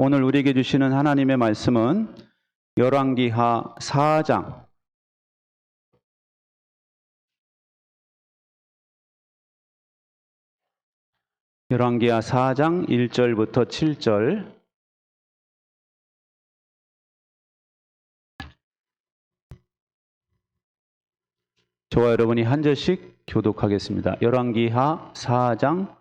오늘 우리에게 주시는 하나님의 말씀은 열왕기하 4장 열왕기하 4장 1절부터 7절 저와 여러분이 한 절씩 교독하겠습니다. 열왕기하 4장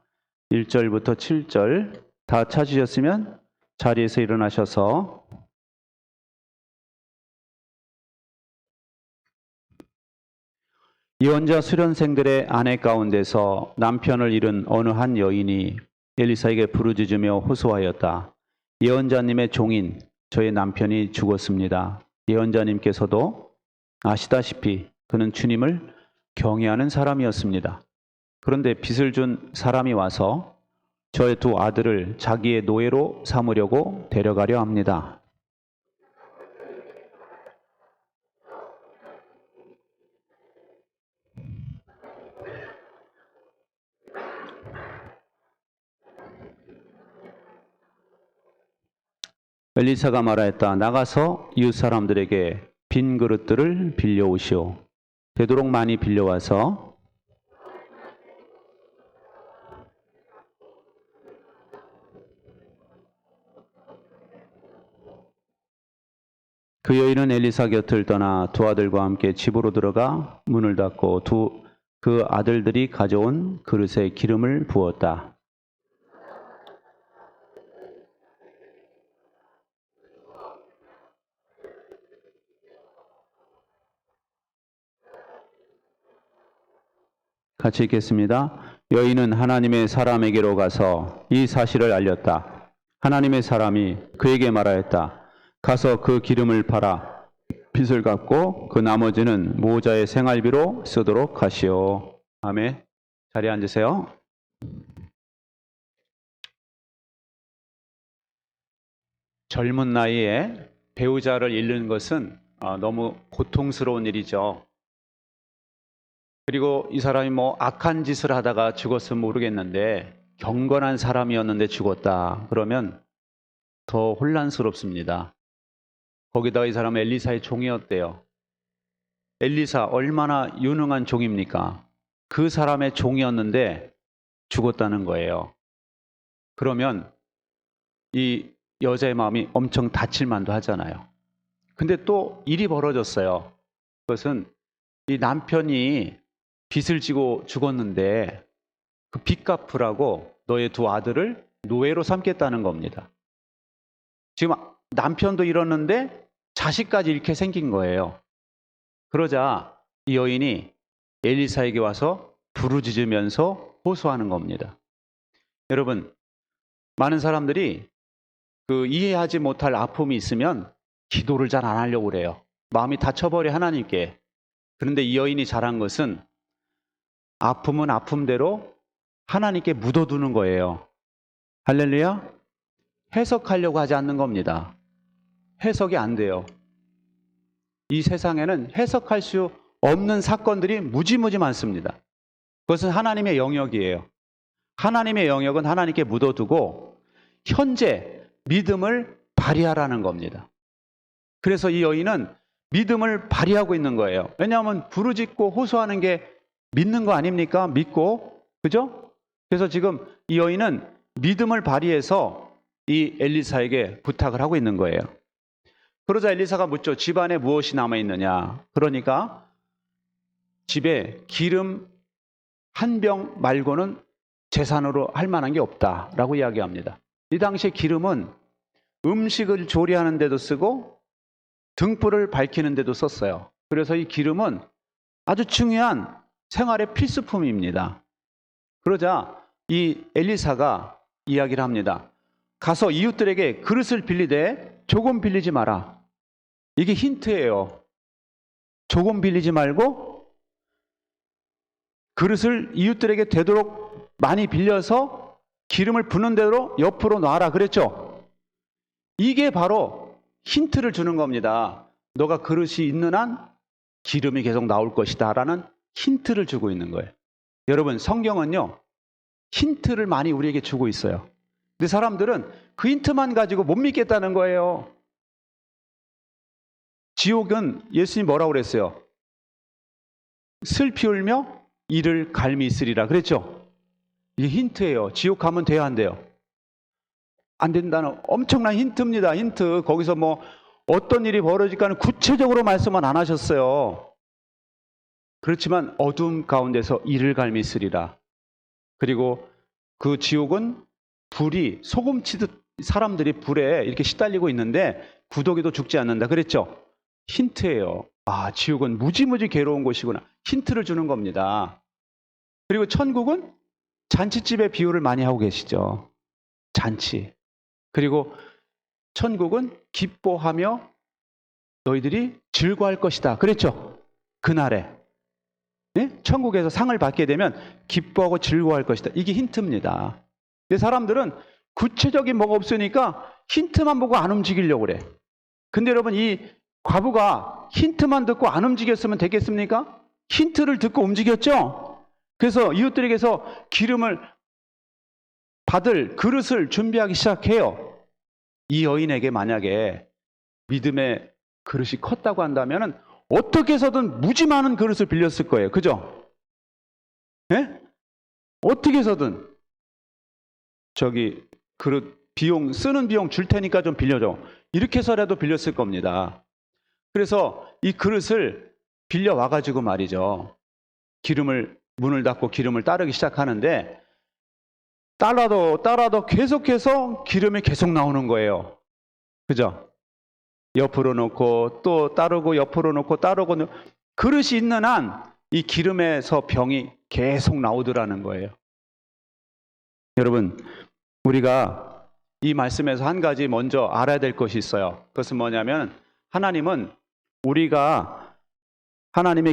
1절부터 7절 다 찾으셨으면 자리에서 일어나셔서 예언자 수련생들의 아내 가운데서 남편을 잃은 어느 한 여인이 엘리사에게 부르짖으며 호소하였다. 예언자님의 종인 저의 남편이 죽었습니다. 예언자님께서도 아시다시피 그는 주님을 경외하는 사람이었습니다. 그런데 빚을 준 사람이 와서 저의 두 아들을 자기의 노예로 삼으려고 데려가려 합니다. 엘리사가 말하였다. 나가서 이웃 사람들에게 빈 그릇들을 빌려오시오. 되도록 많이 빌려와서 그 여인은 엘리사 곁을 떠나 두 아들과 함께 집으로 들어가 문을 닫고 그 아들들이 가져온 그릇에 기름을 부었다. 같이 읽겠습니다. 여인은 하나님의 사람에게로 가서 이 사실을 알렸다. 하나님의 사람이 그에게 말하였다. 가서 그 기름을 팔아 빚을 갚고 그 나머지는 모자의 생활비로 쓰도록 하시오. 아멘. 자리에 앉으세요. 젊은 나이에 배우자를 잃는 것은 너무 고통스러운 일이죠. 그리고 이 사람이 악한 짓을 하다가 죽었으면 모르겠는데 경건한 사람이었는데 죽었다. 그러면 더 혼란스럽습니다. 거기다가 이 사람은 엘리사의 종이었대요. 엘리사 얼마나 유능한 종입니까? 그 사람의 종이었는데 죽었다는 거예요. 그러면 이 여자의 마음이 엄청 다칠 만도 하잖아요. 근데 또 일이 벌어졌어요. 그것은 이 남편이 빚을 지고 죽었는데 그 빚 갚으라고 너의 두 아들을 노예로 삼겠다는 겁니다. 지금 남편도 잃었는데 자식까지 잃게 생긴 거예요. 그러자 이 여인이 엘리사에게 와서 부르짖으면서 호소하는 겁니다. 여러분, 많은 사람들이 이해하지 못할 아픔이 있으면 기도를 잘 안 하려고 그래요. 마음이 다쳐버려 하나님께. 그런데 이 여인이 잘한 것은 아픔은 아픔대로 하나님께 묻어두는 거예요. 할렐루야? 해석하려고 하지 않는 겁니다. 해석이 안 돼요. 이 세상에는 해석할 수 없는 사건들이 무지무지 많습니다. 그것은 하나님의 영역이에요. 하나님의 영역은 하나님께 묻어두고 현재 믿음을 발휘하라는 겁니다. 그래서 이 여인은 믿음을 발휘하고 있는 거예요. 왜냐하면 부르짖고 호소하는 게 믿는 거 아닙니까? 믿고, 그죠? 그래서 지금 이 여인은 믿음을 발휘해서 이 엘리사에게 부탁을 하고 있는 거예요. 그러자 엘리사가 묻죠. 집안에 무엇이 남아있느냐? 그러니까 집에 기름 한 병 말고는 재산으로 할 만한 게 없다라고 이야기합니다. 이 당시에 기름은 음식을 조리하는 데도 쓰고 등불을 밝히는 데도 썼어요. 그래서 이 기름은 아주 중요한 생활의 필수품입니다. 그러자 이 엘리사가 이야기를 합니다. 가서 이웃들에게 그릇을 빌리되 조금 빌리지 마라. 이게 힌트예요. 조금 빌리지 말고 그릇을 이웃들에게 되도록 많이 빌려서 기름을 부는 대로 옆으로 놔라 그랬죠. 이게 바로 힌트를 주는 겁니다. 너가 그릇이 있는 한 기름이 계속 나올 것이다 라는 힌트를 주고 있는 거예요. 여러분, 성경은요 힌트를 많이 우리에게 주고 있어요. 근데 사람들은 그 힌트만 가지고 못 믿겠다는 거예요. 지옥은 예수님 뭐라고 그랬어요? 슬피 울며 이를 갈미 있으리라 그랬죠? 이게 힌트예요. 지옥 가면 돼야 안 돼요? 안 된다는 엄청난 힌트입니다. 힌트. 거기서 뭐 어떤 일이 벌어질까는 구체적으로 말씀은 안 하셨어요. 그렇지만 어둠 가운데서 이를 갈미 있으리라. 그리고 그 지옥은 불이 소금 치듯 사람들이 불에 이렇게 시달리고 있는데 구더기도 죽지 않는다 그랬죠? 힌트예요. 아, 지옥은 무지무지 괴로운 곳이구나. 힌트를 주는 겁니다. 그리고 천국은 잔치집의 비유를 많이 하고 계시죠. 잔치. 그리고 천국은 기뻐하며 너희들이 즐거워할 것이다. 그랬죠? 그날에. 네? 천국에서 상을 받게 되면 기뻐하고 즐거워할 것이다. 이게 힌트입니다. 근데 사람들은 구체적인 뭐가 없으니까 힌트만 보고 안 움직이려고 그래. 근데 여러분, 이 과부가 힌트만 듣고 안 움직였으면 되겠습니까? 힌트를 듣고 움직였죠? 그래서 이웃들에게서 기름을 받을 그릇을 준비하기 시작해요. 이 여인에게 만약에 믿음의 그릇이 컸다고 한다면 어떻게 해서든 무지 많은 그릇을 빌렸을 거예요. 그죠? 예? 어떻게 해서든 저기 그릇 비용 쓰는 비용 줄 테니까 좀 빌려줘. 이렇게 해서라도 빌렸을 겁니다. 그래서 이 그릇을 빌려 와가지고 말이죠. 문을 닫고 기름을 따르기 시작하는데 따라도 계속해서 기름이 계속 나오는 거예요. 그죠? 옆으로 놓고 또 따르고 옆으로 놓고 따르고 그릇이 있는 한 이 기름에서 병이 계속 나오더라는 거예요. 여러분, 우리가 이 말씀에서 한 가지 먼저 알아야 될 것이 있어요. 그것은 뭐냐면 하나님의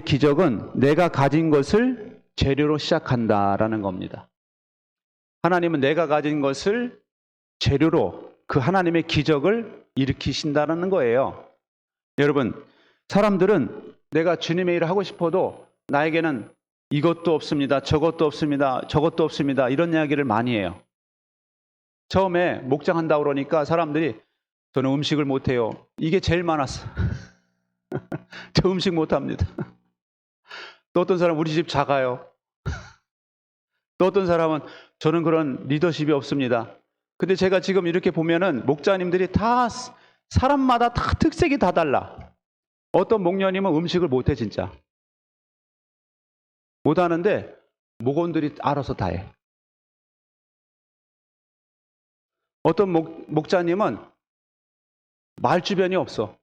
기적은 내가 가진 것을 재료로 시작한다라는 겁니다. 하나님은 내가 가진 것을 재료로 그 하나님의 기적을 일으키신다는 거예요. 여러분, 사람들은 내가 주님의 일을 하고 싶어도 나에게는 이것도 없습니다. 저것도 없습니다. 저것도 없습니다. 이런 이야기를 많이 해요. 처음에 목장한다고 그러니까 사람들이 저는 음식을 못해요. 이게 제일 많았어. 저 음식 못합니다. 또 어떤 사람은 우리 집 작아요. 또 어떤 사람은 저는 그런 리더십이 없습니다. 근데 제가 지금 이렇게 보면은 목자님들이 다 사람마다 다 특색이 다 달라. 어떤 목녀님은 음식을 못해 진짜. 못하는데 목원들이 알아서 다 해. 어떤 목자님은 말 주변이 없어.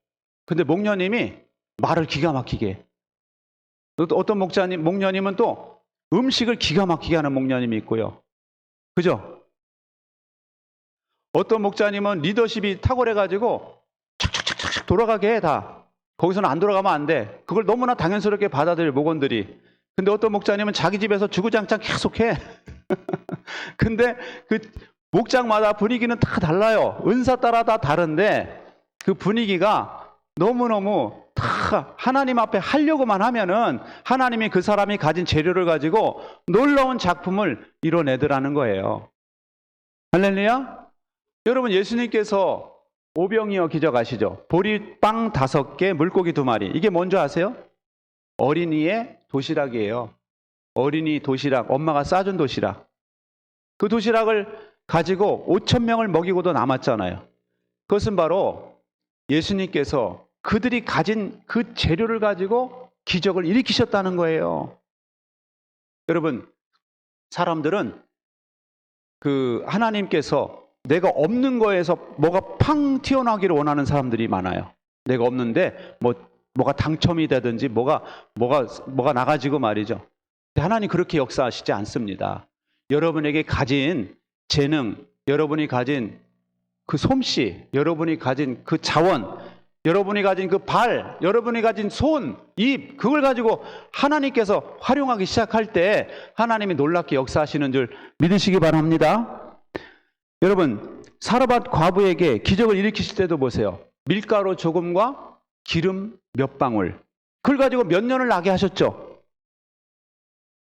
근데 목녀님이 말을 기가 막히게 해. 또 어떤 목녀님은 또 음식을 기가 막히게 하는 목녀님이 있고요. 그죠? 어떤 목자님은 리더십이 탁월해가지고 착착착착 돌아가게 해 다. 거기서는 안 돌아가면 안 돼. 그걸 너무나 당연스럽게 받아들여 목원들이. 근데 어떤 목자님은 자기 집에서 주구장창 계속해. 근데 그 목장마다 분위기는 다 달라요. 은사 따라 다 다른데 그 분위기가 너무너무 다 하나님 앞에 하려고만 하면은 하나님이 그 사람이 가진 재료를 가지고 놀라운 작품을 이뤄내더라는 거예요. 할렐루야? 여러분, 예수님께서 오병이어 기적 아시죠? 보리빵 5개, 물고기 2마리. 이게 뭔지 아세요? 어린이의 도시락이에요. 어린이 도시락, 엄마가 싸준 도시락. 그 도시락을 가지고 5,000명을 먹이고도 남았잖아요. 그것은 바로 예수님께서 그들이 가진 그 재료를 가지고 기적을 일으키셨다는 거예요. 여러분, 사람들은 그 하나님께서 내가 없는 거에서 뭐가 팡 튀어나오기를 원하는 사람들이 많아요. 내가 없는데 뭐가 당첨이 되든지 뭐가 나가지고 말이죠. 하나님 그렇게 역사하시지 않습니다. 여러분에게 가진 재능, 여러분이 가진 그 솜씨, 여러분이 가진 그 자원, 여러분이 가진 그 발, 여러분이 가진 손, 입, 그걸 가지고 하나님께서 활용하기 시작할 때 하나님이 놀랍게 역사하시는 줄 믿으시기 바랍니다. 여러분, 사르밧 과부에게 기적을 일으키실 때도 보세요. 밀가루 조금과 기름 몇 방울, 그걸 가지고 몇 년을 나게 하셨죠.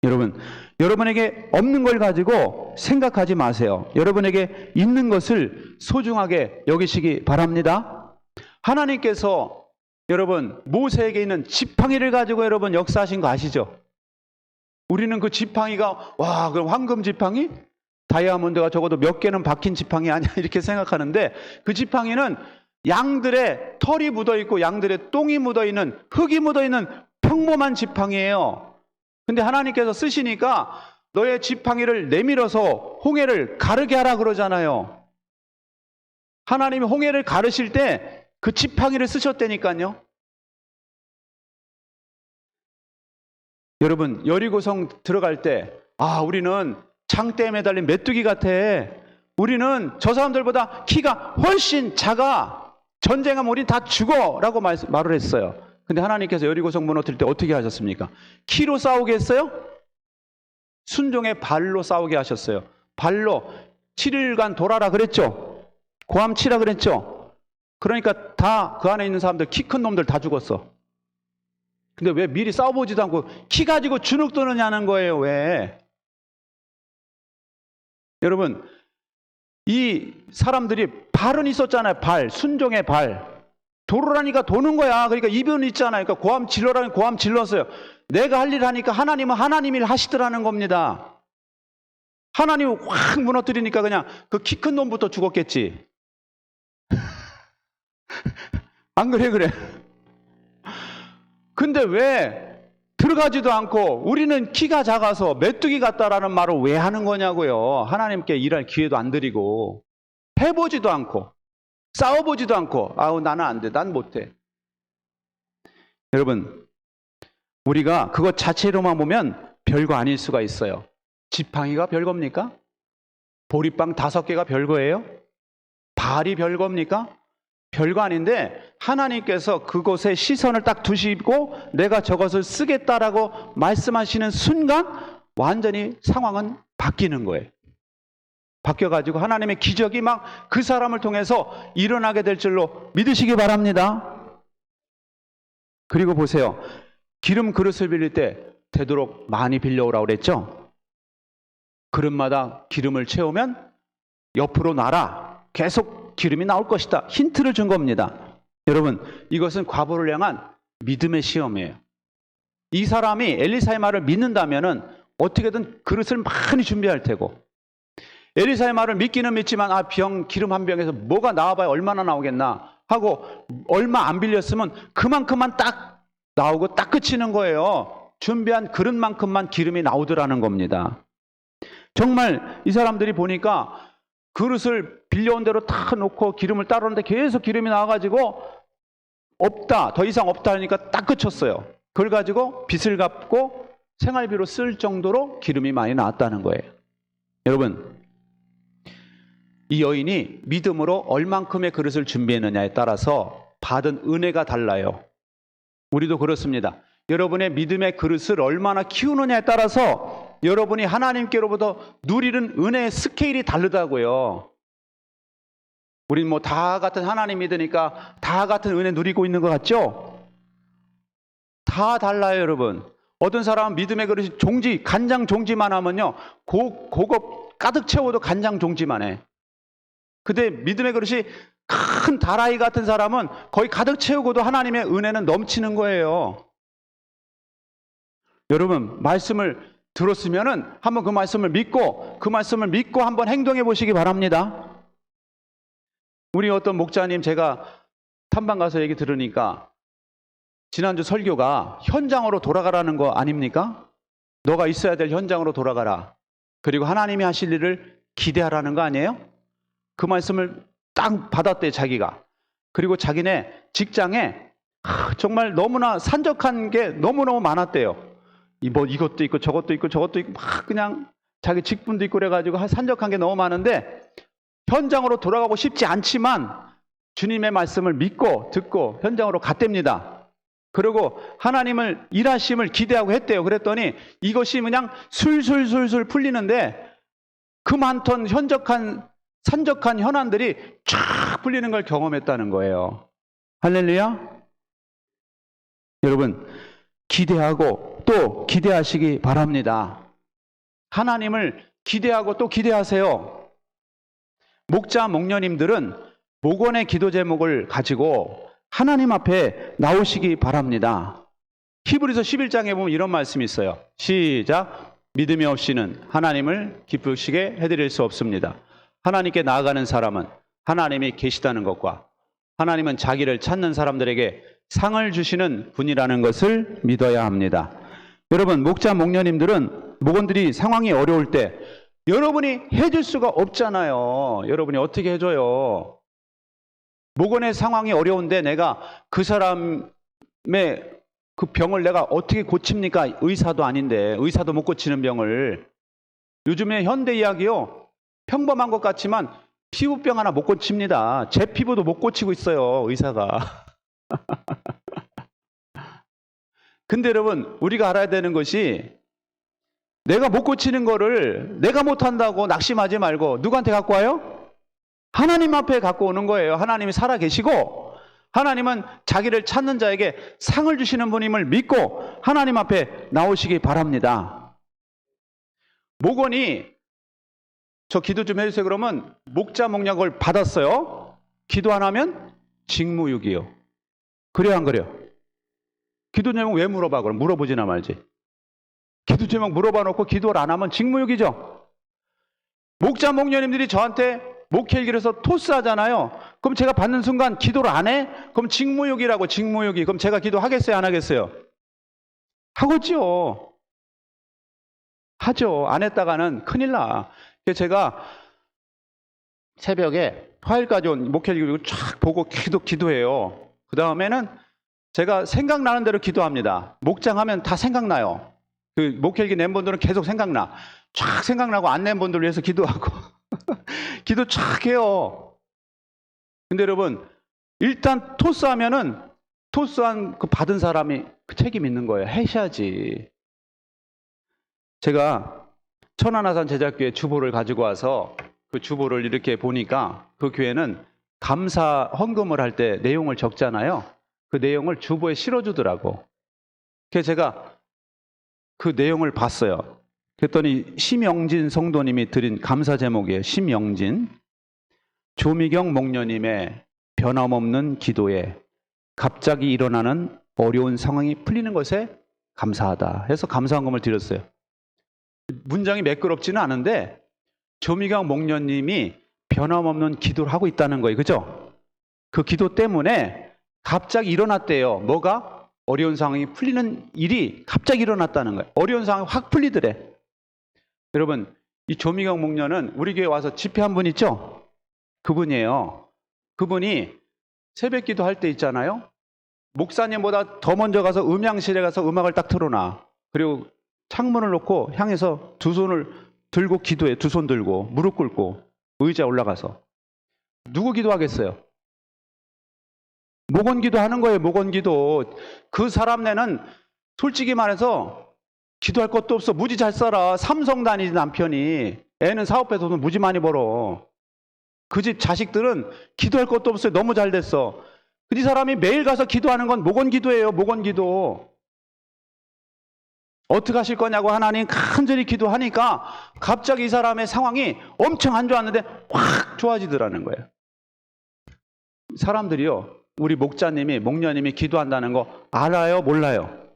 여러분, 여러분에게 없는 걸 가지고 생각하지 마세요. 여러분에게 있는 것을 소중하게 여기시기 바랍니다. 하나님께서 여러분 모세에게 있는 지팡이를 가지고 여러분 역사하신 거 아시죠? 우리는 그 지팡이가 와 그럼 황금 지팡이? 다이아몬드가 적어도 몇 개는 박힌 지팡이 아니야 이렇게 생각하는데 그 지팡이는 양들의 털이 묻어있고 양들의 똥이 묻어있는 흙이 묻어있는 평범한 지팡이에요. 근데 하나님께서 쓰시니까 너의 지팡이를 내밀어서 홍해를 가르게 하라 그러잖아요. 하나님이 홍해를 가르실 때 그 지팡이를 쓰셨다니까요. 여러분 여리고성 들어갈 때 우리는 장대에 매달린 메뚜기 같아. 우리는 저 사람들보다 키가 훨씬 작아. 전쟁하면 우린 다 죽어 라고 말을 했어요. 근데 하나님께서 여리고성 무너뜨릴 때 어떻게 하셨습니까? 키로 싸우게 했어요? 순종의 발로 싸우게 하셨어요. 발로 7일간 돌아라 그랬죠? 고함 치라 그랬죠? 그러니까 다 그 안에 있는 사람들 키 큰 놈들 다 죽었어. 근데 왜 미리 싸워보지도 않고 키 가지고 주눅 드느냐는 거예요. 왜? 여러분 이 사람들이 발은 있었잖아요. 발, 순종의 발. 도르라니까 도는 거야. 그러니까 이변이 있잖아요. 그러니까 고함 질러라니 고함 질렀어요. 내가 할 일 하니까 하나님은 하나님 일 하시더라는 겁니다. 하나님이 확 무너뜨리니까 그냥 그 키 큰 놈부터 죽었겠지. 안 그래? 그래. 근데 왜 들어가지도 않고 우리는 키가 작아서 메뚜기 같다라는 말을 왜 하는 거냐고요. 하나님께 일할 기회도 안 드리고 해보지도 않고 싸워보지도 않고 나는 안 돼. 난 못해. 여러분 우리가 그것 자체로만 보면 별거 아닐 수가 있어요. 지팡이가 별겁니까? 보리빵 5개가 별거예요? 발이 별겁니까? 별거 아닌데 하나님께서 그곳에 시선을 딱 두시고 내가 저것을 쓰겠다라고 말씀하시는 순간 완전히 상황은 바뀌는 거예요. 바뀌어가지고 하나님의 기적이 막 그 사람을 통해서 일어나게 될 줄로 믿으시기 바랍니다. 그리고 보세요. 기름 그릇을 빌릴 때 되도록 많이 빌려오라고 그랬죠? 그릇마다 기름을 채우면 옆으로 놔라. 계속 기름이 나올 것이다. 힌트를 준 겁니다. 여러분 이것은 과보를 향한 믿음의 시험이에요. 이 사람이 엘리사의 말을 믿는다면 어떻게든 그릇을 많이 준비할 테고 엘리사의 말을 믿기는 믿지만 기름 한 병에서 뭐가 나와봐야 얼마나 나오겠나 하고 얼마 안 빌렸으면 그만큼만 딱 나오고 딱 그치는 거예요. 준비한 그릇만큼만 기름이 나오더라는 겁니다. 정말 이 사람들이 보니까 그릇을 빌려온 대로 다 놓고 기름을 따르는데 계속 기름이 나와가지고 없다, 더 이상 없다 하니까 딱 그쳤어요. 그걸 가지고 빚을 갚고 생활비로 쓸 정도로 기름이 많이 나왔다는 거예요. 여러분 이 여인이 믿음으로 얼만큼의 그릇을 준비했느냐에 따라서 받은 은혜가 달라요. 우리도 그렇습니다. 여러분의 믿음의 그릇을 얼마나 키우느냐에 따라서 여러분이 하나님께로부터 누리는 은혜의 스케일이 다르다고요. 우린 뭐 다 같은 하나님 믿으니까 다 같은 은혜 누리고 있는 것 같죠? 다 달라요, 여러분. 어떤 사람은 믿음의 그릇이 간장 종지만 하면요, 고급 가득 채워도 간장 종지만 해. 근데 믿음의 그릇이 큰 다라이 같은 사람은 거의 가득 채우고도 하나님의 은혜는 넘치는 거예요. 여러분 말씀을 들었으면은 한번 그 말씀을 믿고 한번 행동해 보시기 바랍니다. 우리 어떤 목자님 제가 탐방 가서 얘기 들으니까 지난주 설교가 현장으로 돌아가라는 거 아닙니까? 너가 있어야 될 현장으로 돌아가라. 그리고 하나님이 하실 일을 기대하라는 거 아니에요? 그 말씀을 딱 받았대 자기가. 그리고 자기네 직장에 정말 너무나 산적한 게 너무너무 많았대요. 이것도 있고 저것도 있고 막 그냥 자기 직분도 있고 그래가지고 산적한 게 너무 많은데 현장으로 돌아가고 싶지 않지만 주님의 말씀을 믿고 듣고 현장으로 갔답니다. 그리고 하나님을 일하심을 기대하고 했대요. 그랬더니 이것이 그냥 술술술술 풀리는데 그 많던 산적한 현안들이 쫙 풀리는 걸 경험했다는 거예요. 할렐루야. 여러분 기대하고 또 기대하시기 바랍니다. 하나님을 기대하고 또 기대하세요. 목자, 목녀님들은 목원의 기도 제목을 가지고 하나님 앞에 나오시기 바랍니다. 히브리서 11장에 보면 이런 말씀이 있어요. 시작. 믿음이 없이는 하나님을 기쁘시게 해드릴 수 없습니다. 하나님께 나아가는 사람은 하나님이 계시다는 것과 하나님은 자기를 찾는 사람들에게 상을 주시는 분이라는 것을 믿어야 합니다. 여러분, 목자, 목녀님들은 목원들이 상황이 어려울 때 여러분이 해줄 수가 없잖아요. 여러분이 어떻게 해줘요? 목원의 상황이 어려운데 내가 그 사람의 그 병을 내가 어떻게 고칩니까? 의사도 아닌데, 의사도 못 고치는 병을. 요즘에 현대 이야기요, 평범한 것 같지만 피부병 하나 못 고칩니다. 제 피부도 못 고치고 있어요, 의사가. 근데 여러분, 우리가 알아야 되는 것이 내가 못 고치는 거를 내가 못한다고 낙심하지 말고 누구한테 갖고 와요? 하나님 앞에 갖고 오는 거예요. 하나님이 살아계시고 하나님은 자기를 찾는 자에게 상을 주시는 분임을 믿고 하나님 앞에 나오시기 바랍니다. 목원이 저 기도 좀 해주세요 그러면 목자 목략을 받았어요. 기도 안 하면 직무유기요. 그래요 안 그래요? 기도 제목 왜 물어봐? 그럼 물어보지나 말지. 기도 제목 물어봐 놓고 기도를 안 하면 직무유기죠. 목자 목녀님들이 저한테 목회일기에서 토스하잖아요. 그럼 제가 받는 순간 기도를 안 해? 그럼 직무유기라고. 직무유기. 그럼 제가 기도하겠어요 안 하겠어요? 하겠죠. 하죠. 안 했다가는 큰일 나. 그래서 제가 새벽에 화요일까지 온 목회일기 쫙 보고 기도해요. 그 다음에는 제가 생각나는 대로 기도합니다. 목장하면 다 생각나요. 그 목회일기 낸 분들은 계속 생각나. 쫙 생각나고 안 낸 분들 위해서 기도하고 기도 쫙 해요. 근데 여러분, 일단 토스하면은 토스한 그 받은 사람이 그 책임 있는 거예요. 해셔야지. 제가 천안아산 제자교회 주보를 가지고 와서 그 주보를 이렇게 보니까 그 교회는 감사 헌금을 할 때 내용을 적잖아요. 그 내용을 주보에 실어주더라고. 그래서 제가 그 내용을 봤어요. 그랬더니 심영진 성도님이 드린 감사 제목이에요. 심영진. 조미경 목녀님의 변함없는 기도에 갑자기 일어나는 어려운 상황이 풀리는 것에 감사하다 해서 감사헌금을 드렸어요. 문장이 매끄럽지는 않은데 조미경 목녀님이 변함없는 기도를 하고 있다는 거예요. 그죠? 그 기도 때문에 갑자기 일어났대요. 뭐가? 어려운 상황이 풀리는 일이 갑자기 일어났다는 거예요. 어려운 상황이 확 풀리더래. 여러분, 이 조미경 목녀는 우리 교회 와서 집회한 분 있죠? 그분이에요. 그분이 새벽 기도할 때 있잖아요. 목사님보다 더 먼저 가서 음향실에 가서 음악을 딱 틀어놔. 그리고 창문을 놓고 향해서 두 손을 들고 기도해. 두 손 들고 무릎 꿇고 의자에 올라가서. 누구 기도하겠어요? 목원 기도하는 거예요. 목원 기도. 그 사람네는 솔직히 말해서 기도할 것도 없어. 무지 잘 살아. 삼성 다니지 남편이. 애는 사업해서 돈 무지 많이 벌어. 그 집 자식들은 기도할 것도 없어요. 너무 잘 됐어. 이 사람이 매일 가서 기도하는 건 목원 기도예요. 목원 기도. 어떻게 하실 거냐고 하나님 간절히 기도하니까 갑자기 이 사람의 상황이 엄청 안 좋았는데 확 좋아지더라는 거예요. 사람들이요, 우리 목자님이 목녀님이 기도한다는 거 알아요? 몰라요?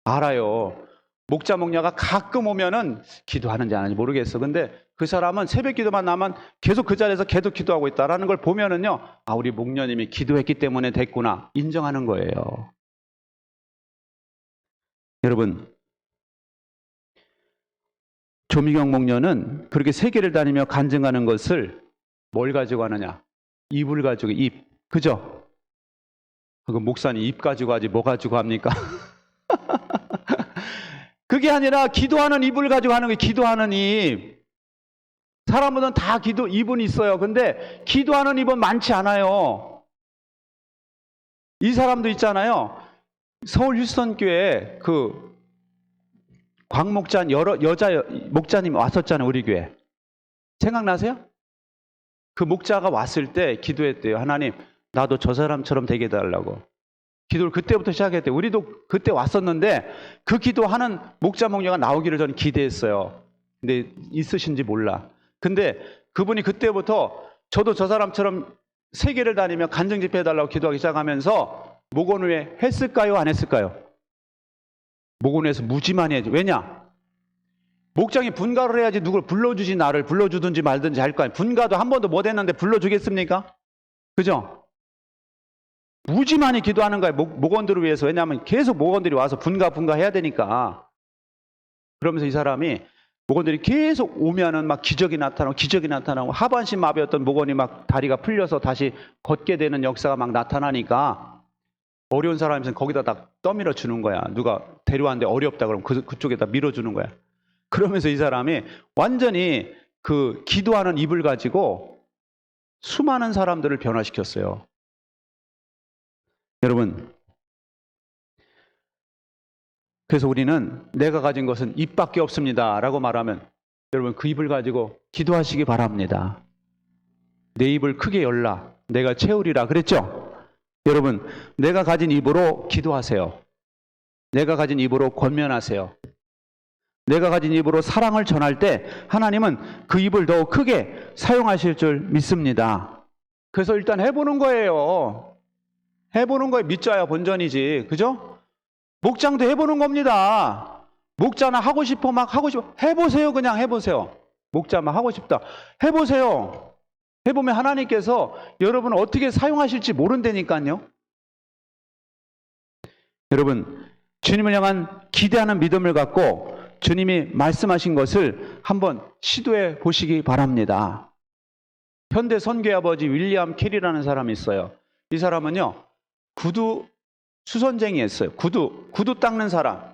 알아요. 목자 목녀가 가끔 오면은 기도하는지 안 하는지 모르겠어. 근데 그 사람은 새벽 기도만 나면 계속 그 자리에서 계속 기도하고 있다라는 걸 보면은요, 아, 우리 목녀님이 기도했기 때문에 됐구나 인정하는 거예요. 여러분, 조미경 목녀는 그렇게 세계를 다니며 간증하는 것을 뭘 가지고 하느냐? 입을 가지고, 입. 그죠? 그 목사님 입 가지고 하지 뭐 가지고 합니까? 그게 아니라 기도하는 입을 가지고 하는 게 기도하는 입. 사람들은 다 기도 입은 있어요. 근데 기도하는 입은 많지 않아요. 이 사람도 있잖아요. 서울 휴스턴교회 그 광목자 여러 여자 목자님 왔었잖아요. 우리 교회. 생각나세요? 그 목자가 왔을 때 기도했대요. 하나님, 나도 저 사람처럼 되게 해달라고. 기도를 그때부터 시작했대요. 우리도 그때 왔었는데 그 기도하는 목자 목녀가 나오기를 저는 기대했어요. 근데 있으신지 몰라. 근데 그분이 그때부터 저도 저 사람처럼 세계를 다니며 간증 집회 해달라고 기도하기 시작하면서 목원회 했을까요? 안 했을까요? 목원회에서 무지 많이 해야지. 왜냐? 목장이 분가를 해야지 누굴 불러주지, 나를 불러주든지 말든지 할 거 아니에요. 분가도 한 번도 못 했는데 불러주겠습니까? 그죠? 무지 많이 기도하는 거예요. 목원들을 위해서. 왜냐하면 계속 목원들이 와서 분가 해야 되니까. 그러면서 이 사람이 목원들이 계속 오면은 막 기적이 나타나고 하반신 마비였던 목원이 막 다리가 풀려서 다시 걷게 되는 역사가 막 나타나니까 어려운 사람이면 거기다 딱 떠밀어 주는 거야. 누가 데려왔는데 어렵다 그러면 그쪽에다 밀어주는 거야. 그러면서 이 사람이 완전히 그 기도하는 입을 가지고 수많은 사람들을 변화시켰어요. 여러분, 그래서 우리는 내가 가진 것은 입밖에 없습니다 라고 말하면 여러분 그 입을 가지고 기도하시기 바랍니다. 내 입을 크게 열라 내가 채우리라 그랬죠? 여러분, 내가 가진 입으로 기도하세요. 내가 가진 입으로 권면하세요. 내가 가진 입으로 사랑을 전할 때 하나님은 그 입을 더욱 크게 사용하실 줄 믿습니다. 그래서 일단 해보는 거예요. 해보는 거에 믿자야 본전이지. 그죠? 목장도 해보는 겁니다. 목자나 하고 싶어 막 하고 싶어. 해보세요. 그냥 해보세요. 목자 막 하고 싶다. 해보세요. 해보면 하나님께서 여러분을 어떻게 사용하실지 모른다니까요. 여러분, 주님을 향한 기대하는 믿음을 갖고 주님이 말씀하신 것을 한번 시도해 보시기 바랍니다. 현대 선교의 아버지 윌리엄 캐리라는 사람이 있어요. 이 사람은요, 구두 수선쟁이였어요. 구두 닦는 사람.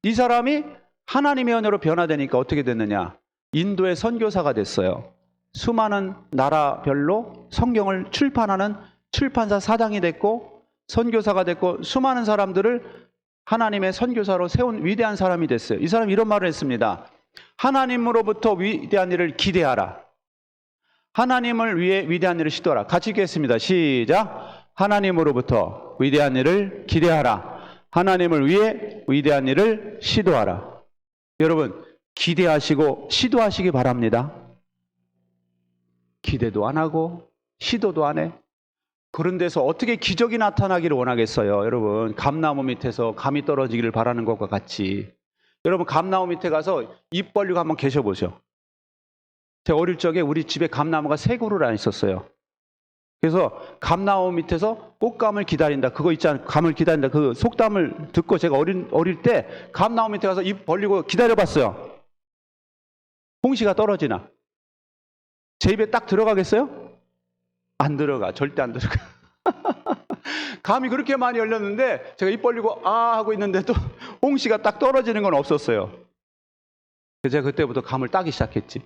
이 사람이 하나님의 은혜로 변화되니까 어떻게 됐느냐? 인도의 선교사가 됐어요. 수많은 나라별로 성경을 출판하는 출판사 사장이 됐고 선교사가 됐고 수많은 사람들을 하나님의 선교사로 세운 위대한 사람이 됐어요. 이 사람이 이런 말을 했습니다. 하나님으로부터 위대한 일을 기대하라. 하나님을 위해 위대한 일을 시도하라. 같이 읽겠습니다. 시작. 하나님으로부터 위대한 일을 기대하라. 하나님을 위해 위대한 일을 시도하라. 여러분, 기대하시고 시도하시기 바랍니다. 기대도 안 하고 시도도 안 해. 그런 데서 어떻게 기적이 나타나기를 원하겠어요? 여러분, 감나무 밑에서 감이 떨어지기를 바라는 것과 같이 여러분, 감나무 밑에 가서 입 벌리고 한번 계셔보죠. 제가 어릴 적에 우리 집에 감나무가 3그루나 있었어요. 그래서 감나무 밑에서 꽃감을 기다린다. 그거 있잖아요. 감을 기다린다. 그 속담을 듣고 제가 어릴 때 감나무 밑에 가서 입 벌리고 기다려봤어요. 홍시가 떨어지나? 제 입에 딱 들어가겠어요? 안 들어가. 절대 안 들어가. 감이 그렇게 많이 열렸는데 제가 입 벌리고 아 하고 있는데도 홍시가 딱 떨어지는 건 없었어요. 그래서 제가 그때부터 감을 따기 시작했지.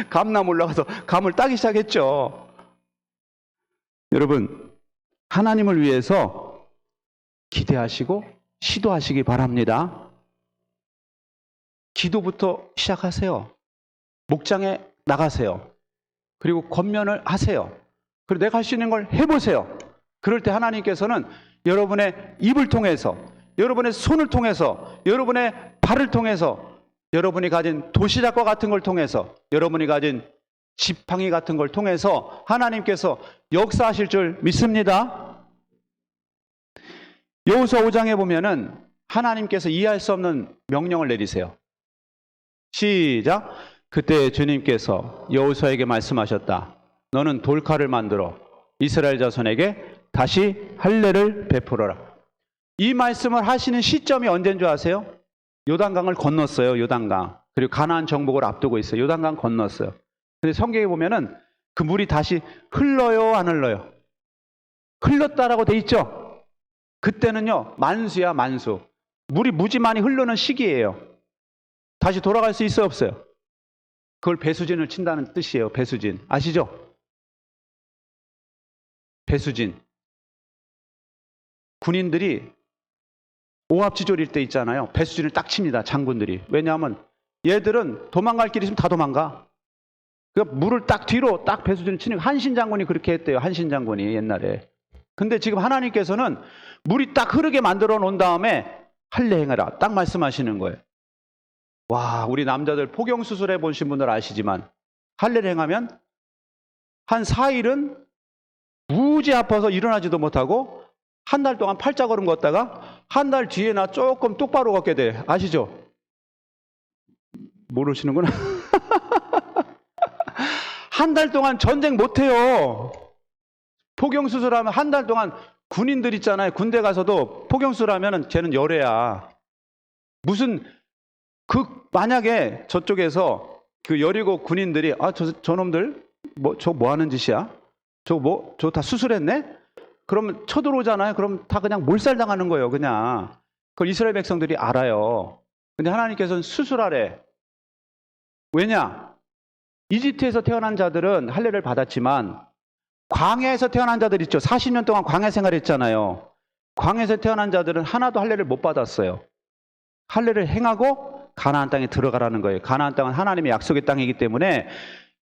감나무 올라가서 감을 따기 시작했죠. 여러분, 하나님을 위해서 기대하시고 시도하시기 바랍니다. 기도부터 시작하세요. 목장에 나가세요. 그리고 권면을 하세요. 그리고 내가 할 수 있는 걸 해보세요. 그럴 때 하나님께서는 여러분의 입을 통해서, 여러분의 손을 통해서, 여러분의 발을 통해서, 여러분이 가진 도시락과 같은 걸 통해서, 여러분이 가진 지팡이 같은 걸 통해서 하나님께서 역사하실 줄 믿습니다. 여호수아 5장에 보면은 하나님께서 이해할 수 없는 명령을 내리세요. 시작. 그때 주님께서 여호수아에게 말씀하셨다. 너는 돌칼을 만들어 이스라엘 자손에게 다시 할례를 베풀어라. 이 말씀을 하시는 시점이 언제인 줄 아세요? 요단강을 건넜어요. 요단강. 그리고 가나안 정복을 앞두고 있어요. 요단강 건넜어요. 근데 성경에 보면은 그 물이 다시 흘러요, 안 흘러요? 흘렀다라고 돼 있죠? 그때는요, 만수야, 만수. 물이 무지 많이 흐르는 시기예요. 다시 돌아갈 수 있어요, 없어요? 그걸 배수진을 친다는 뜻이에요. 배수진. 아시죠? 배수진. 군인들이 오합지졸일 때 있잖아요. 배수진을 딱 칩니다. 장군들이. 왜냐하면 얘들은 도망갈 길이 있으면 다 도망가. 그러니까 물을 딱 뒤로 딱 배수진을 치는 거. 한신 장군이 그렇게 했대요. 한신 장군이 옛날에. 근데 지금 하나님께서는 물이 딱 흐르게 만들어 놓은 다음에 할례 행하라. 딱 말씀하시는 거예요. 와, 우리 남자들 포경 수술해 보신 분들 아시지만 할례를 행하면 한 4일은 무지 아파서 일어나지도 못하고 한 달 동안 팔자걸음 걷다가 한 달 뒤에나 조금 똑바로 걷게 돼. 아시죠? 모르시는구나. 한 달 동안 전쟁 못해요. 포경수술하면 한 달 동안 군인들 있잖아요. 군대 가서도 포경수술하면 쟤는 열애야. 무슨 만약에 저쪽에서 그 여리고 군인들이 저놈들 저 뭐 하는 짓이야? 저 다 수술했네? 그러면 쳐들어오잖아요. 그럼 다 그냥 몰살당하는 거예요. 그냥. 그걸 이스라엘 백성들이 알아요. 근데 하나님께서는 수술하래. 왜냐? 이집트에서 태어난 자들은 할례를 받았지만 광야에서 태어난 자들 있죠. 40년 동안 광야 생활했잖아요. 광야에서 태어난 자들은 하나도 할례를 못 받았어요. 할례를 행하고 가나안 땅에 들어가라는 거예요. 가나안 땅은 하나님의 약속의 땅이기 때문에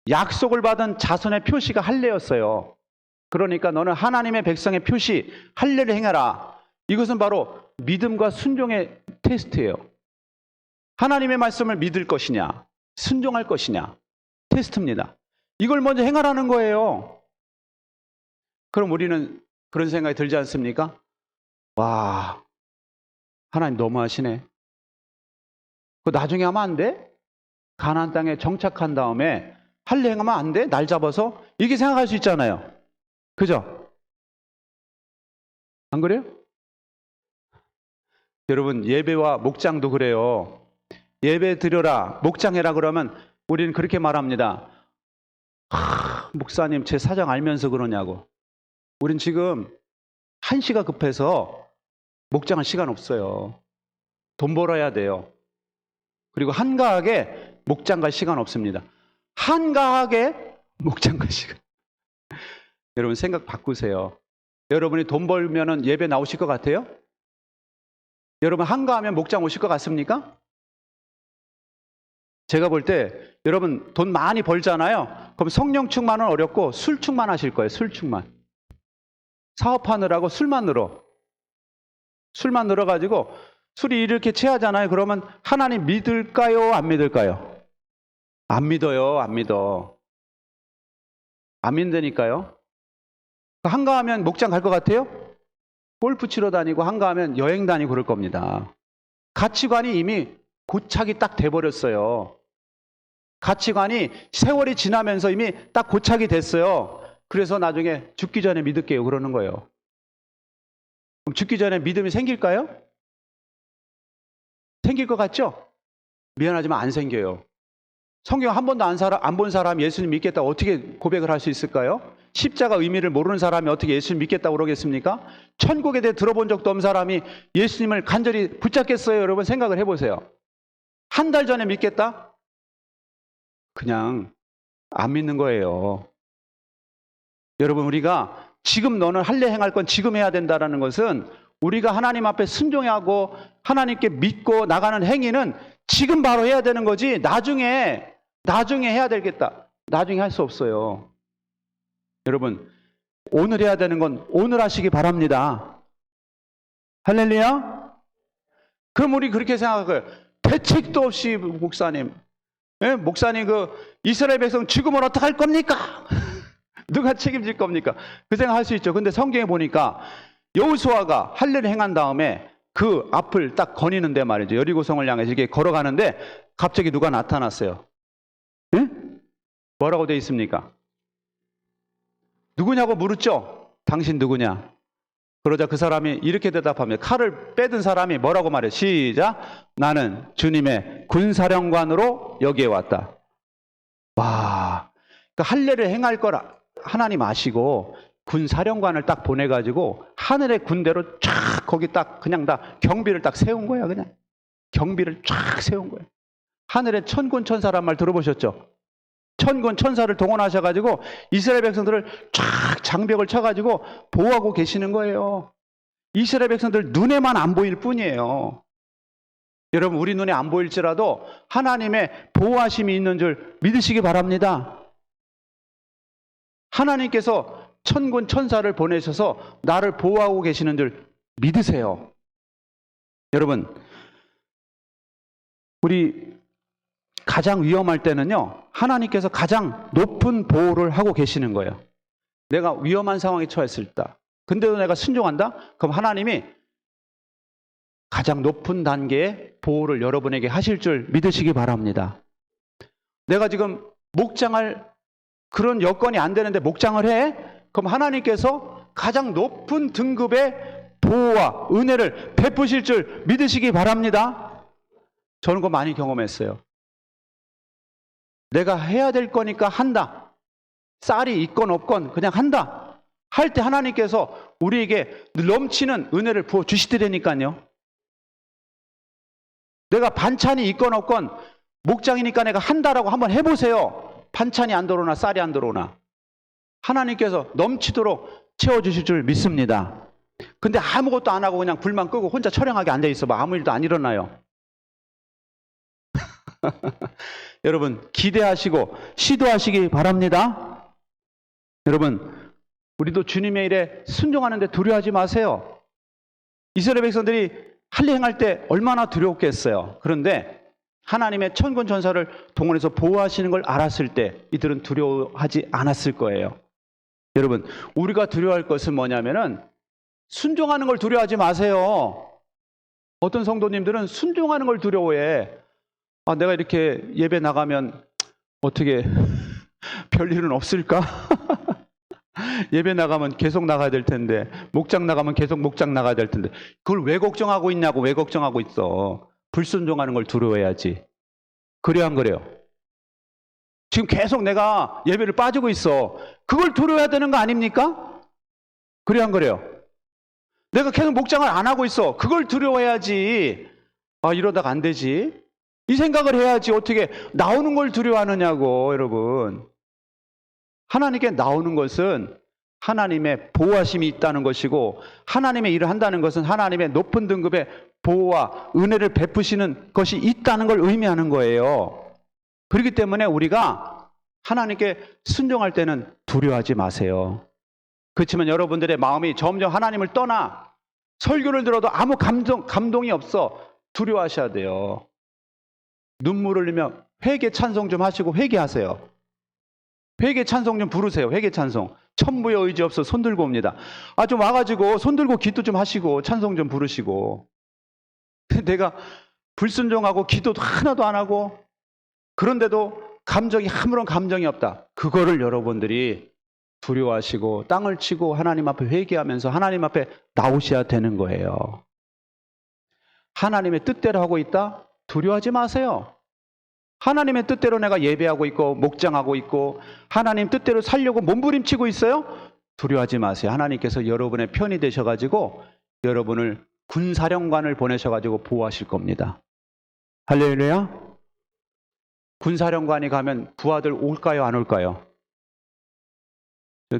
약속을 받은 자손의 표시가 할례였어요. 그러니까 너는 하나님의 백성의 표시, 할례를 행하라. 이것은 바로 믿음과 순종의 테스트예요. 하나님의 말씀을 믿을 것이냐, 순종할 것이냐, 테스트입니다. 이걸 먼저 행하라는 거예요. 그럼 우리는 그런 생각이 들지 않습니까? 와, 하나님 너무하시네. 그거 나중에 하면 안 돼? 가나안 땅에 정착한 다음에 할례 행하면 안 돼? 날 잡아서? 이렇게 생각할 수 있잖아요. 그죠? 안 그래요? 여러분, 예배와 목장도 그래요. 예배 드려라, 목장해라 그러면 우리는 그렇게 말합니다. 목사님, 제 사정 알면서 그러냐고. 우린 지금 한시가 급해서 목장할 시간 없어요. 돈 벌어야 돼요. 그리고 한가하게 목장 갈 시간 없습니다. 한가하게 목장 갈 시간. 여러분 생각 바꾸세요. 여러분이 돈 벌면은 예배 나오실 것 같아요? 여러분 한가하면 목장 오실 것 같습니까? 제가 볼 때 여러분 돈 많이 벌잖아요. 그럼 성령 충만은 어렵고 술 충만하실 거예요. 술 충만. 사업하느라고 술만 늘어. 술만 늘어가지고 술이 이렇게 취하잖아요. 그러면 하나님 믿을까요? 안 믿을까요? 안 믿어요. 안 믿어. 안 믿으니까요. 한가하면 목장 갈 것 같아요? 골프 치러 다니고 한가하면 여행 다니고 그럴 겁니다. 가치관이 이미 고착이 딱 돼버렸어요. 가치관이 세월이 지나면서 이미 딱 고착이 됐어요. 그래서 나중에 죽기 전에 믿을게요 그러는 거예요. 그럼 죽기 전에 믿음이 생길까요? 생길 것 같죠? 미안하지만 안 생겨요. 성경 한 번도 안 본 사람이 예수님 믿겠다고 어떻게 고백을 할 수 있을까요? 십자가 의미를 모르는 사람이 어떻게 예수님 믿겠다고 그러겠습니까? 천국에 대해 들어본 적도 없는 사람이 예수님을 간절히 붙잡겠어요? 여러분 생각을 해보세요. 한 달 전에 믿겠다? 그냥 안 믿는 거예요. 여러분 우리가 지금 너는 할례 행할 건 지금 해야 된다는 것은 우리가 하나님 앞에 순종하고 하나님께 믿고 나가는 행위는 지금 바로 해야 되는 거지 나중에 해야 되겠다. 나중에 할 수 없어요. 여러분 오늘 해야 되는 건 오늘 하시기 바랍니다. 할렐루야? 그럼 우리 그렇게 생각해요. 대책도 없이 목사님 목사님 이스라엘 백성 죽으면 어떡할 겁니까? 누가 책임질 겁니까? 그 생각할 수 있죠. 근데 성경에 보니까 여호수아가 할례를 행한 다음에 그 앞을 딱 거니는데 말이죠. 여리고성을 향해서 이렇게 걸어가는데 갑자기 누가 나타났어요. 뭐라고 되어 있습니까? 누구냐고 물었죠? 당신 누구냐? 그러자 그 사람이 이렇게 대답합니다. 칼을 빼든 사람이 뭐라고 말해요? 시작. 나는 주님의 군사령관으로 여기에 왔다. 와, 그러니까 할례를 행할 거라 하나님 아시고 군사령관을 딱 보내가지고 하늘의 군대로 쫙 거기 딱 그냥 다 경비를 딱 세운 거야. 그냥 경비를 쫙 세운 거야. 하늘의 천군 천사란 말 들어보셨죠? 천군 천사를 동원하셔가지고 이스라엘 백성들을 쫙 장벽을 쳐가지고 보호하고 계시는 거예요. 이스라엘 백성들 눈에만 안 보일 뿐이에요. 여러분 우리 눈에 안 보일지라도 하나님의 보호하심이 있는 줄 믿으시기 바랍니다. 하나님께서 천군 천사를 보내셔서 나를 보호하고 계시는 줄 믿으세요. 여러분, 우리 가장 위험할 때는요, 하나님께서 가장 높은 보호를 하고 계시는 거예요. 내가 위험한 상황에 처했을 때, 근데도 내가 순종한다? 그럼 하나님이 가장 높은 단계의 보호를 여러분에게 하실 줄 믿으시기 바랍니다. 내가 지금 목장할 그런 여건이 안 되는데 목장을 해? 그럼 하나님께서 가장 높은 등급의 보호와 은혜를 베푸실 줄 믿으시기 바랍니다. 저는 그거 많이 경험했어요. 내가 해야 될 거니까 한다. 쌀이 있건 없건 그냥 한다. 할 때 하나님께서 우리에게 넘치는 은혜를 부어 주시더라니까요. 내가 반찬이 있건 없건 목장이니까 내가 한다라고 한번 해보세요. 반찬이 안 들어오나 쌀이 안 들어오나. 하나님께서 넘치도록 채워주실 줄 믿습니다. 근데 아무것도 안 하고 그냥 불만 끄고 혼자 처량하게 앉아있어 봐. 아무 일도 안 일어나요. 여러분, 기대하시고 시도하시기 바랍니다. 여러분, 우리도 주님의 일에 순종하는데 두려워하지 마세요. 이스라엘 백성들이 할례 행할 때 얼마나 두려웠겠어요. 그런데 하나님의 천군 천사를 동원해서 보호하시는 걸 알았을 때 이들은 두려워하지 않았을 거예요. 여러분, 우리가 두려워할 것은 뭐냐면은 순종하는 걸 두려워하지 마세요. 어떤 성도님들은 순종하는 걸 두려워해. 아, 내가 이렇게 예배 나가면 어떻게 별일은 없을까? 예배 나가면 계속 나가야 될 텐데, 목장 나가면 계속 목장 나가야 될 텐데, 그걸 왜 걱정하고 있냐고. 왜 걱정하고 있어? 불순종하는 걸 두려워해야지. 그래요, 안 그래요? 지금 계속 내가 예배를 빠지고 있어. 그걸 두려워해야 되는 거 아닙니까? 그래요, 안 그래요? 내가 계속 목장을 안 하고 있어. 그걸 두려워해야지. 아, 이러다가 안 되지. 이 생각을 해야지. 어떻게 나오는 걸 두려워하느냐고. 여러분, 하나님께 나오는 것은 하나님의 보호하심이 있다는 것이고, 하나님의 일을 한다는 것은 하나님의 높은 등급의 보호와 은혜를 베푸시는 것이 있다는 걸 의미하는 거예요. 그렇기 때문에 우리가 하나님께 순종할 때는 두려워하지 마세요. 그렇지만 여러분들의 마음이 점점 하나님을 떠나 설교를 들어도 아무 감동이 없어. 두려워하셔야 돼요. 눈물 흘리며 회개 찬송 좀 하시고 회개하세요. 회개 찬송 좀 부르세요. 회개 찬송. 천부의 의지 없어 손 들고 옵니다. 아, 좀 와가지고 손 들고 기도 좀 하시고 찬송 좀 부르시고. 내가 불순종하고 기도도 하나도 안 하고 그런데도 아무런 감정이 없다. 그거를 여러분들이 두려워하시고 땅을 치고 하나님 앞에 회개하면서 하나님 앞에 나오셔야 되는 거예요. 하나님의 뜻대로 하고 있다? 두려워하지 마세요. 하나님의 뜻대로 내가 예배하고 있고 목장하고 있고 하나님 뜻대로 살려고 몸부림치고 있어요? 두려워하지 마세요. 하나님께서 여러분의 편이 되셔가지고 여러분을 군사령관을 보내셔가지고 보호하실 겁니다. 할렐루야. 군사령관이 가면 부하들 올까요, 안 올까요?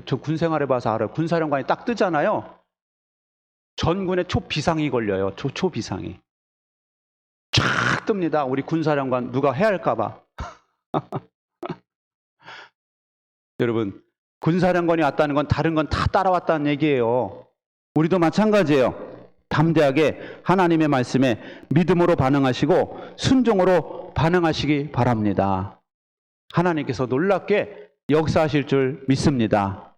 저 군생활 해봐서 알아요. 군사령관이 딱 뜨잖아요. 전군에 초비상이 걸려요. 초비상이 쫙 뜹니다. 우리 군사령관 누가 해야 할까봐. 여러분, 군사령관이 왔다는 건 다른 건 다 따라왔다는 얘기예요. 우리도 마찬가지예요. 담대하게 하나님의 말씀에 믿음으로 반응하시고 순종으로 반응하시기 바랍니다. 하나님께서 놀랍게 역사하실 줄 믿습니다.